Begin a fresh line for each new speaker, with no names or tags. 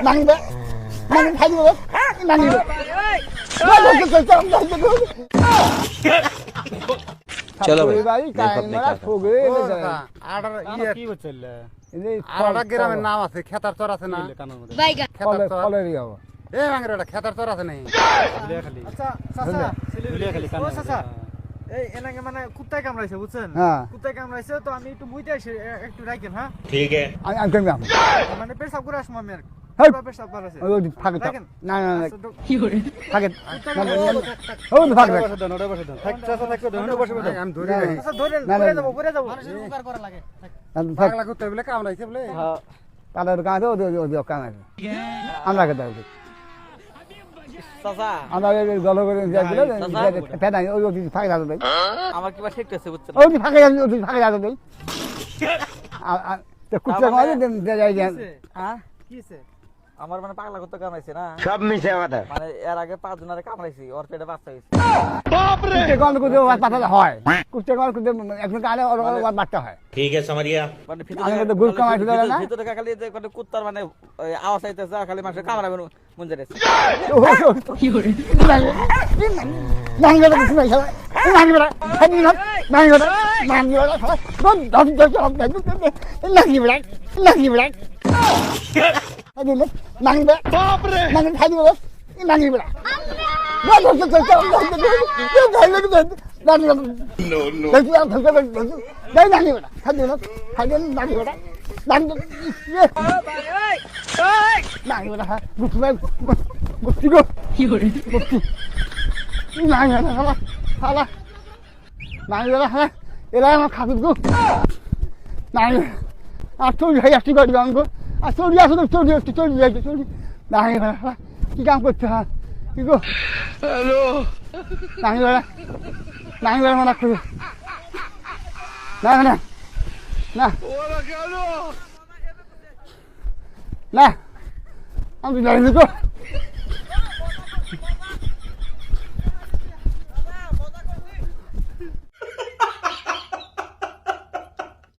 নাংবে নাং খাইব নাংবে
চলো ভাই
ভাই কাই মারা ফোগে
আড়ার ইয়ে কি বলছিল আড়ার গ্রামের নাম আছে খেতার চর আছে না
বাইগা
খেতার চর
ফলেরই হবে
এ ভাঙরে ওটা খেতার চর আছে নাই
আচ্ছা চাচা ও চাচা এই এনাকে মানে কুত্তায় কামড়াইছে বুঝছেন
হ্যাঁ
কুত্তায় কামড়াইছে তো আমি একটু মুইতে এসে একটু রাখেন হ্যাঁ
আমি কেমন
মানে পেশাব করে আসবো আমি আর
হেই
পেশাব করাছে
ওই ফাঁকে
রাখেন
না না না
কি করে
ফাঁকে ওই ফাঁকে
বসে দেন ওটা বসে দেন থাক চাচা থাক দেন ওটা বসে দেন আমি ধরে রাখি
আচ্ছা ধরেন
না, না,
ঘুরে
না।
যাবো ঘুরে যাবো মানুষের উপকার করা লাগে
পাগলা কুত্তা বলে কামড়াইছে বলে
তাদের কাছে ওই কাম আছে আমরা খেতে হবে
চাচা
আমরা গল করে ফেদাই ওই ফাঁকে যাবে ভাই
আমার কিবা ঠেকতেছে বুঝছেন
ওই ফাঁকে যাবে ওই ফাঁকে যাবে ভাই কুচা মারে যাই
হ্যাঁ
কি হইছে
আমার মানে পাগলা কুত্তা কামড়াইছে না
সব মিশে কথা
মানে এর আগে 5 জনের কামড়াইছি ওর পেটে বাচ্চা হইছে
কুচে গল করে পাতা হয় কুচে গল করে একজন কালে ওর বাচ্চা হয়
ठीक है समझ गया
মানে
আমি তো গুল কামাইতে দেবে না
ভিতরে খালি যে মানে কুত্তার মানে ওই আওয়াজ আইতেছে আর খালি মানুষ কামড়াবে মন যাচ্ছে
কি করে
নাঙ্গা কিছু নাই নাঙ্গা নাঙ্গা নাঙ্গা নাঙ্গা দম দম দম নাঙ্গা নাঙ্গা নাঙ্গা বাপ রে নাঙ্গা খাই দিব নাঙ্গা
কি করে
এরা আমার খাবি গো নাই আর চলি হয় একটি গাড়ি গাঙ্গো আর চলি আসলে চলি যাইছে চলি নাই কি কাম করতে হ্যাঁ কি গো হ্যালো নাই মনে করো না না না না আমি জানি গো